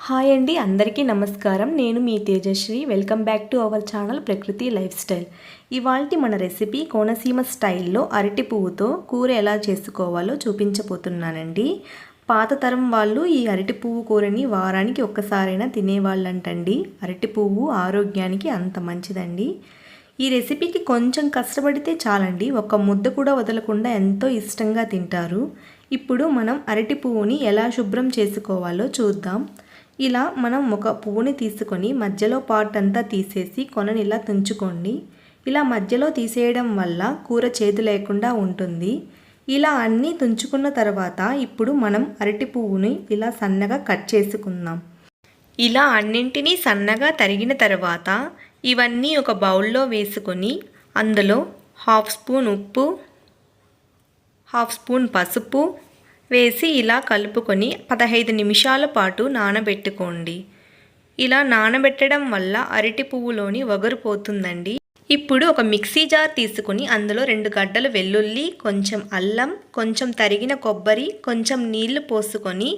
Hi అండి, అందరికీ నమస్కారం. నేను మీ Tejashree. Welcome back to our channel Prakruthi lifestyle. ఇవాల్టి మన రెసిపీ కోనసీమ స్టైల్లో అరటి పువ్వుతో కూర ఎలా చేసుకోవాలో చూపించబోతున్నానండి. పాత తరం వాళ్ళు ఈ అరటి పువ్వు కూరని వారానికి ఒక్కసారైనా తినేవాళ్ళంటండి. అరటి పువ్వు ఆరోగ్యానికి అంత మంచిదండి. ఈ రెసిపీకి కొంచెం కష్టపడితే చాలండి, ఒక ముద్ద కూడా వదలకుండా ఎంతో ఇష్టంగా తింటారు. ఇప్పుడు మనం అరటి పువ్వుని ఎలా శుభ్రం చేసుకోవాలో చూద్దాం. ఇలా మనం ఒక పువ్వుని తీసుకొని మధ్యలో పార్ట్ అంతా తీసేసి కొనని ఇలా తుంచుకోండి. ఇలా మధ్యలో తీసేయడం వల్ల కూర చేదు లేకుండా ఉంటుంది. ఇలా అన్నీ తుంచుకున్న తర్వాత ఇప్పుడు మనం అరటి పువ్వుని ఇలా సన్నగా కట్ చేసుకుందాం. ఇలా అన్నింటినీ సన్నగా తరిగిన తర్వాత ఇవన్నీ ఒక బౌల్లో వేసుకొని అందులో 1/2 స్పూన్ ఉప్పు, 1/2 స్పూన్ పసుపు వేసి ఇలా కలుపుకొని 15 నిమిషాల పాటు నానబెట్టుకోండి. ఇలా నానబెట్టడం వల్ల అరటి పువ్వులోని వగరు పోతుందండి. ఇప్పుడు ఒక మిక్సీ జార్ తీసుకుని అందులో 2 గడ్డలు వెల్లుల్లి, కొంచెం అల్లం, కొంచెం తరిగిన కొబ్బరి, కొంచెం నీళ్లు పోసుకొని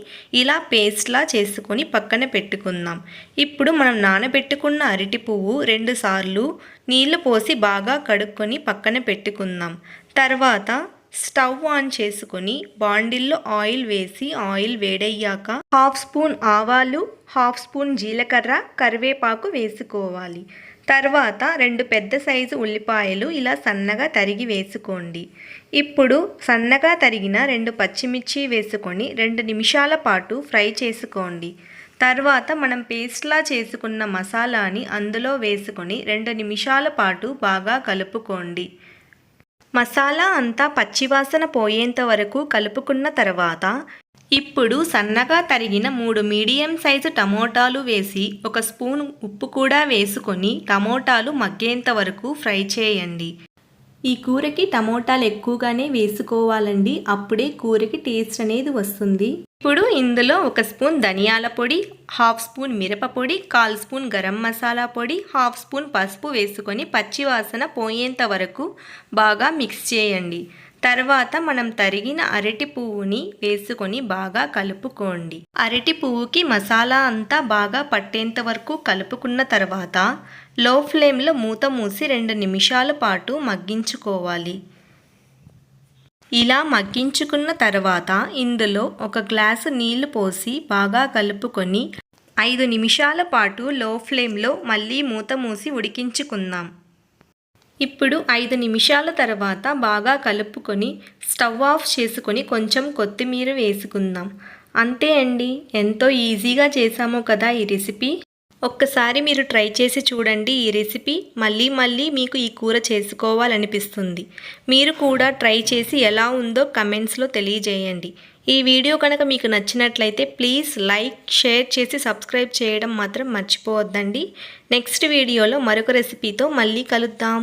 ఇలా పేస్ట్లా చేసుకొని పక్కన పెట్టుకుందాం. ఇప్పుడు మనం నానబెట్టుకున్న అరటి పువ్వు 2 సార్లు నీళ్లు పోసి బాగా కడుక్కొని పక్కన పెట్టుకుందాం. తర్వాత స్టవ్ ఆన్ చేసుకొని బాండిల్లో ఆయిల్ వేసి ఆయిల్ వేడయ్యాక 1/2 స్పూన్ ఆవాలు, 1/2 స్పూన్ జీలకర్ర, కరివేపాకు వేసుకోవాలి. తర్వాత 2 పెద్ద సైజు ఉల్లిపాయలు ఇలా సన్నగా తరిగి వేసుకోండి. ఇప్పుడు సన్నగా తరిగిన 2 పచ్చిమిర్చి వేసుకొని 2 నిమిషాల పాటు ఫ్రై చేసుకోండి. తర్వాత మనం పేస్ట్లా చేసుకున్న మసాలాని అందులో వేసుకొని 2 నిమిషాల పాటు బాగా కలుపుకోండి. మసాలా అంతా పచ్చివాసన పోయేంత వరకు కలుపుకున్న తర్వాత ఇప్పుడు సన్నగా తరిగిన 3 మీడియం సైజు టమోటాలు వేసి 1 స్పూన్ ఉప్పు కూడా వేసుకొని టమోటాలు మగ్గేంత వరకు ఫ్రై చేయండి. ఈ కూరకి టమోటాలు ఎక్కువగానే వేసుకోవాలండి, అప్పుడే కూరకి టేస్ట్ అనేది వస్తుంది. ఇప్పుడు ఇందులో 1 స్పూన్ ధనియాల పొడి, 1/2 స్పూన్ మిరప పొడి, 1/4 స్పూన్ గరం మసాలా పొడి, 1/2 స్పూన్ పసుపు వేసుకొని పచ్చివాసన పోయేంత వరకు బాగా మిక్స్ చేయండి. తర్వాత మనం తరిగిన అరటి పువ్వుని వేసుకొని బాగా కలుపుకోండి. అరటి పువ్వుకి మసాలా అంతా బాగా పట్టేంత వరకు కలుపుకున్న తర్వాత లో ఫ్లేమ్లో మూత మూసి 2 నిమిషాల పాటు మగ్గించుకోవాలి. ఇలా మగ్గించుకున్న తర్వాత ఇందులో 1 గ్లాసు నీళ్లు పోసి బాగా కలుపుకొని 5 నిమిషాల పాటు లో ఫ్లేమ్లో మళ్ళీ మూత మూసి ఉడికించుకుందాం. ఇప్పుడు 5 నిమిషాల తర్వాత బాగా కలుపుకొని స్టవ్ ఆఫ్ చేసుకొని కొంచెం కొత్తిమీర వేసుకుందాం. అంతే అండి, ఎంతో ఈజీగా చేసామో కదా ఈ రెసిపీ. ఒక్కసారి మీరు ట్రై చేసి చూడండి. ఈ రెసిపీ మళ్ళీ మళ్ళీ మీకు ఈ కూర చేసుకోవాలనిపిస్తుంది. మీరు కూడా ట్రై చేసి ఎలా ఉందో కమెంట్స్లో తెలియజేయండి. ఈ వీడియో కనుక మీకు నచ్చినట్లయితే ప్లీజ్ లైక్, షేర్ చేసి సబ్స్క్రైబ్ చేయడం మాత్రం మర్చిపోవద్దండి. నెక్స్ట్ వీడియోలో మరొక రెసిపీతో మళ్ళీ కలుద్దాం.